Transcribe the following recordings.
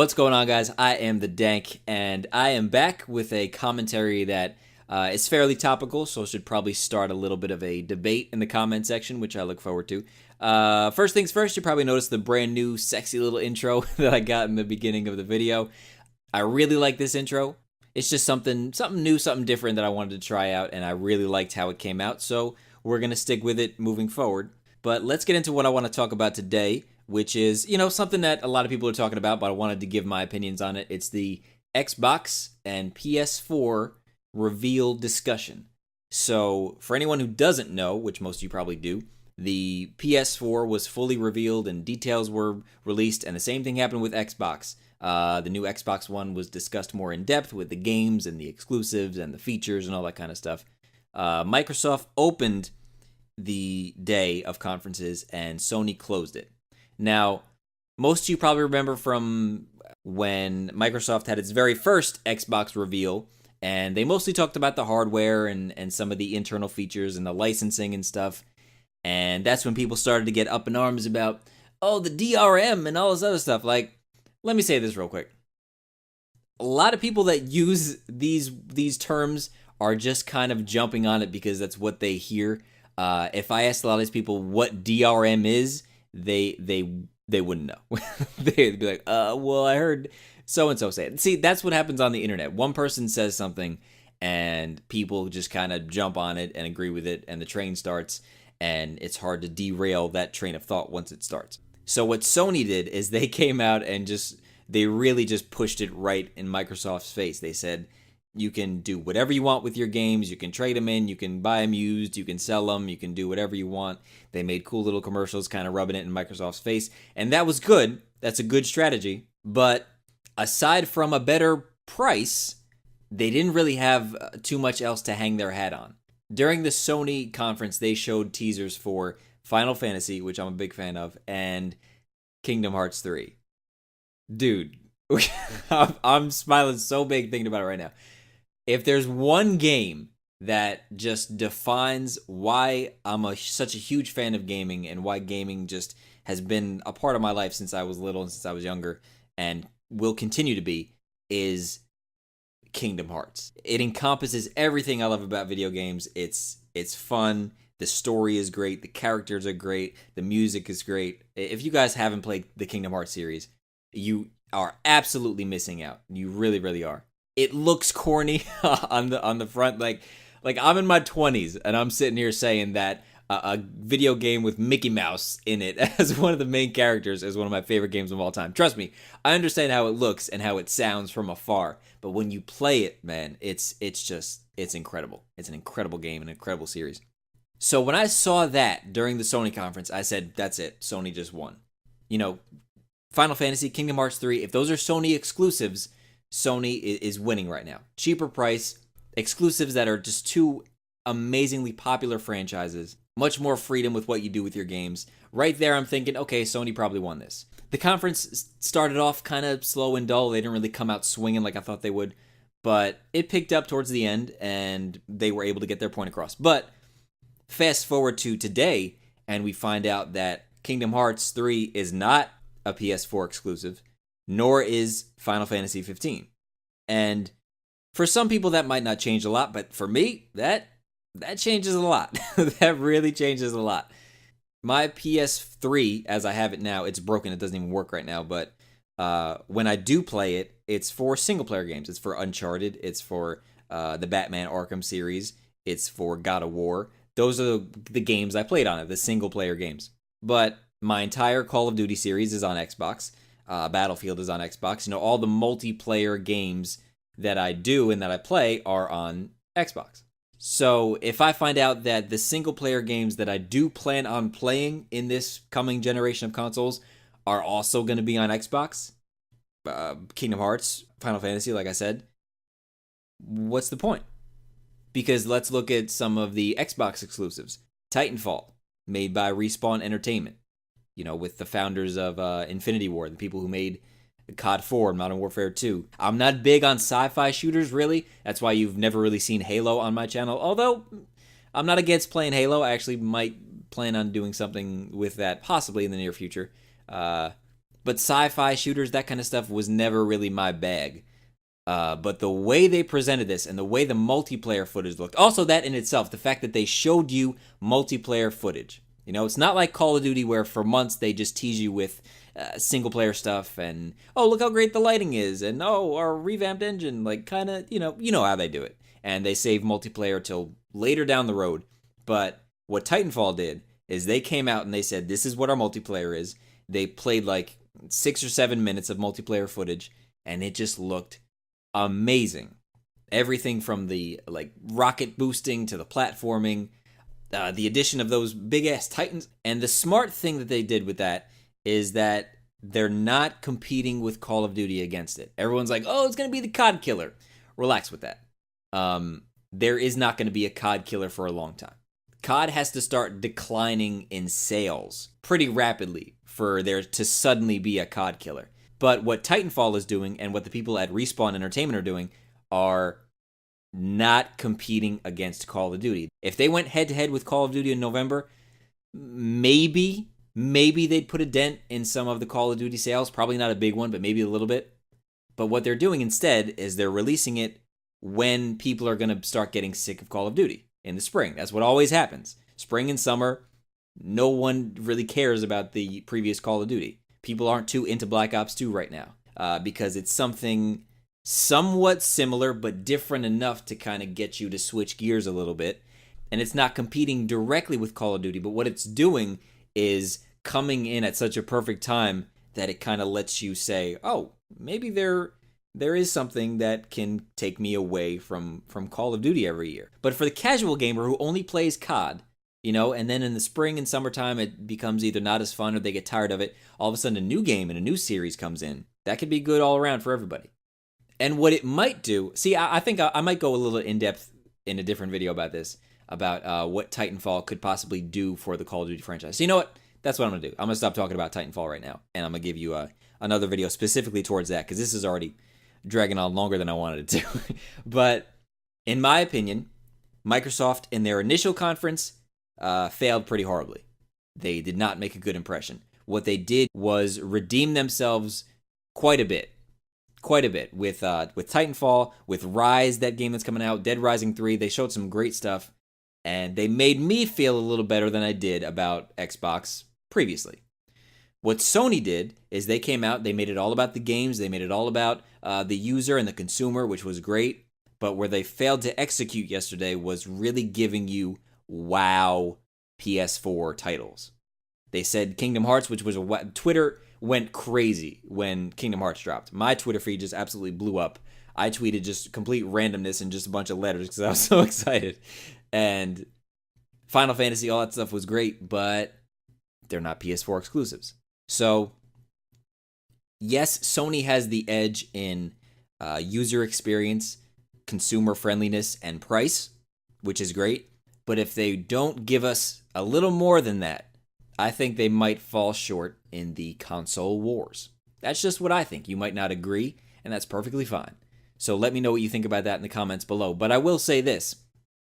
What's going on, guys? I am the Dank, and I am back with a commentary that is fairly topical, so should probably start a little bit of a debate in the comment section, which I look forward to. First things first, you probably noticed the brand new sexy little intro that I got in the beginning of the video. I really like this intro. It's just something new, something different that I wanted to try out, and I really liked how it came out, so we're going to stick with it moving forward. But let's get into what I want to talk about today, which is, something that a lot of people are talking about, but I wanted to give my opinions on it. It's the Xbox and PS4 reveal discussion. So, for anyone who doesn't know, which most of you probably do, the PS4 was fully revealed and details were released, and the same thing happened with Xbox. The new Xbox One was discussed more in depth with the games and the exclusives and the features and all that kind of stuff. Microsoft opened the day of conferences and Sony closed it. Now, most of you probably remember from when Microsoft had its very first Xbox reveal, and they mostly talked about the hardware and some of the internal features and the licensing and stuff. And that's when people started to get up in arms about, the DRM and all this other stuff. Like, let me say this real quick. A lot of people that use these terms are just kind of jumping on it because that's what they hear. If I asked a lot of these people what DRM is, they wouldn't know. They'd be like, well, I heard so-and-so say it. See, that's what happens on the internet. One person says something, and people just kind of jump on it and agree with it, and the train starts, and it's hard to derail that train of thought once it starts. So what Sony did is they came out and they really just pushed it right in Microsoft's face. They said, you can do whatever you want with your games. You can trade them in. You can buy them used. You can sell them. You can do whatever you want. They made cool little commercials kind of rubbing it in Microsoft's face. And that was good. That's a good strategy. But aside from a better price, they didn't really have too much else to hang their hat on. During the Sony conference, they showed teasers for Final Fantasy, which I'm a big fan of, and Kingdom Hearts 3. Dude, I'm smiling so big thinking about it right now. If there's one game that just defines why I'm such a huge fan of gaming and why gaming just has been a part of my life since I was little and since I was younger and will continue to be, is Kingdom Hearts. It encompasses everything I love about video games. It's fun. The story is great. The characters are great. The music is great. If you guys haven't played the Kingdom Hearts series, you are absolutely missing out. You really, really are. It looks corny on the front. Like I'm in my 20s and I'm sitting here saying that a video game with Mickey Mouse in it as one of the main characters is one of my favorite games of all time. Trust me, I understand how it looks and how it sounds from afar, but when you play it, man, it's incredible. It's an incredible game, an incredible series. So when I saw that during the Sony conference, I said, that's it. Sony just won. Final Fantasy, Kingdom Hearts 3, if those are Sony exclusives, Sony is winning right now. Cheaper price, exclusives that are just two amazingly popular franchises, much more freedom with what you do with your games. Right there, I'm thinking, okay, Sony probably won this. The conference started off kind of slow and dull. They didn't really come out swinging like I thought they would, but it picked up towards the end, and they were able to get their point across. But fast forward to today, and we find out that Kingdom Hearts 3 is not a PS4 exclusive, nor is Final Fantasy 15. And for some people that might not change a lot, but for me, that changes a lot. That really changes a lot. My PS3, as I have it now, it's broken. It doesn't even work right now, but when I do play it, it's for single-player games. It's for Uncharted. It's for the Batman Arkham series. It's for God of War. Those are the games I played on it, the single-player games. But my entire Call of Duty series is on Xbox. Battlefield is on Xbox. All the multiplayer games that I do and that I play are on Xbox. So if I find out that the single-player games that I do plan on playing in this coming generation of consoles are also going to be on Xbox, Kingdom Hearts, Final Fantasy, like I said, what's the point? Because let's look at some of the Xbox exclusives. Titanfall, made by Respawn Entertainment, with the founders of Infinity Ward, the people who made COD 4 and Modern Warfare 2. I'm not big on sci-fi shooters, really. That's why you've never really seen Halo on my channel. Although, I'm not against playing Halo. I actually might plan on doing something with that possibly in the near future. but sci-fi shooters, that kind of stuff was never really my bag. But the way they presented this and the way the multiplayer footage looked, also that in itself, the fact that they showed you multiplayer footage. You know, it's not like Call of Duty where for months they just tease you with single player stuff and, oh, look how great the lighting is, and oh, our revamped engine, like kind of, you know how they do it. And they save multiplayer till later down the road. But what Titanfall did is they came out and they said, this is what our multiplayer is. They played like 6 or 7 minutes of multiplayer footage, and it just looked amazing. Everything from the like rocket boosting to the platforming, the addition of those big ass Titans. And the smart thing that they did with that is that they're not competing with Call of Duty against it. Everyone's like, oh, it's going to be the COD killer. Relax with that. There is not going to be a COD killer for a long time. COD has to start declining in sales pretty rapidly for there to suddenly be a COD killer. But what Titanfall is doing and what the people at Respawn Entertainment are doing are not competing against Call of Duty. If they went head-to-head with Call of Duty in November, maybe they'd put a dent in some of the Call of Duty sales. Probably not a big one, but maybe a little bit. But what they're doing instead is they're releasing it when people are going to start getting sick of Call of Duty in the spring. That's what always happens. Spring and summer, no one really cares about the previous Call of Duty. People aren't too into Black Ops 2 right now because it's something somewhat similar but different enough to kind of get you to switch gears a little bit. And it's not competing directly with Call of Duty, but what it's doing is coming in at such a perfect time that it kind of lets you say, oh, maybe there is something that can take me away from Call of Duty every year. But for the casual gamer who only plays COD, and then in the spring and summertime it becomes either not as fun or they get tired of it, all of a sudden a new game and a new series comes in. That could be good all around for everybody. And what it might do, I think I might go a little in-depth in a different video about this, about what Titanfall could possibly do for the Call of Duty franchise. So you know what? That's what I'm going to do. I'm going to stop talking about Titanfall right now, and I'm going to give you another video specifically towards that, because this is already dragging on longer than I wanted it to. But in my opinion, Microsoft in their initial conference failed pretty horribly. They did not make a good impression. What they did was redeem themselves quite a bit with Titanfall, with Rise, that game that's coming out, Dead Rising 3. They showed some great stuff, and they made me feel a little better than I did about Xbox previously. What Sony did is they came out, they made it all about the games, they made it all about the user and the consumer, which was great, but where they failed to execute yesterday was really giving you wow PS4 titles. They said Kingdom Hearts, which was Twitter went crazy when Kingdom Hearts dropped. My Twitter feed just absolutely blew up. I tweeted just complete randomness and just a bunch of letters because I was so excited. And Final Fantasy, all that stuff was great, but they're not PS4 exclusives. So, yes, Sony has the edge in user experience, consumer friendliness, and price, which is great. But if they don't give us a little more than that, I think they might fall short in the console wars. That's just what I think. You might not agree, and that's perfectly fine. So let me know what you think about that in the comments below. But I will say this.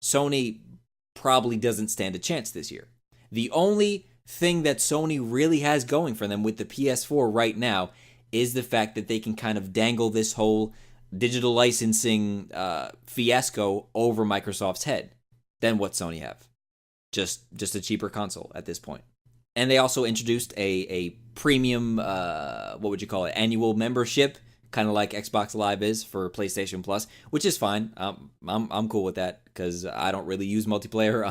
Sony probably doesn't stand a chance this year. The only thing that Sony really has going for them with the PS4 right now is the fact that they can kind of dangle this whole digital licensing fiasco over Microsoft's head. Then what Sony have? Just a cheaper console at this point. And they also introduced a premium, what would you call it, annual membership, kind of like Xbox Live is for PlayStation Plus, which is fine. I'm cool with that because I don't really use multiplayer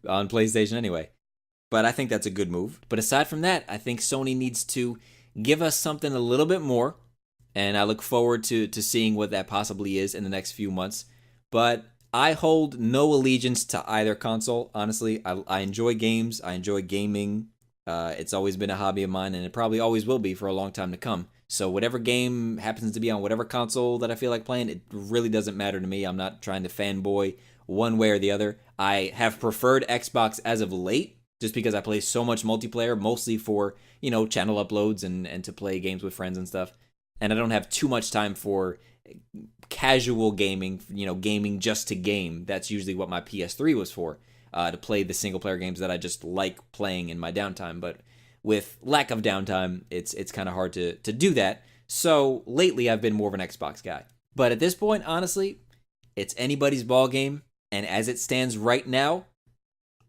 on PlayStation anyway. But I think that's a good move. But aside from that, I think Sony needs to give us something a little bit more, and I look forward to seeing what that possibly is in the next few months. But I hold no allegiance to either console, honestly. I enjoy games. I enjoy gaming. It's always been a hobby of mine, and it probably always will be for a long time to come. So whatever game happens to be on whatever console that I feel like playing, it really doesn't matter to me. I'm not trying to fanboy one way or the other. I have preferred Xbox as of late, just because I play so much multiplayer, mostly for, channel uploads and to play games with friends and stuff. And I don't have too much time for casual gaming, gaming just to game. That's usually what my PS3 was for, to play the single-player games that I just like playing in my downtime. But with lack of downtime, it's kind of hard to do that. So lately, I've been more of an Xbox guy. But at this point, honestly, it's anybody's ball game. And as it stands right now,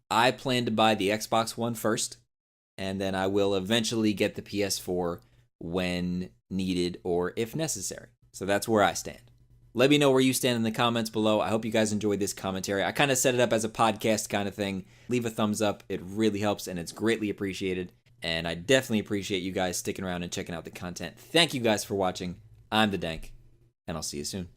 I plan to buy the Xbox One first, and then I will eventually get the PS4 when needed or if necessary. So that's where I stand. Let me know where you stand in the comments below. I hope you guys enjoyed this commentary. I kind of set it up as a podcast kind of thing. Leave a thumbs up. It really helps, and it's greatly appreciated. And I definitely appreciate you guys sticking around and checking out the content. Thank you guys for watching. I'm the Dank, and I'll see you soon.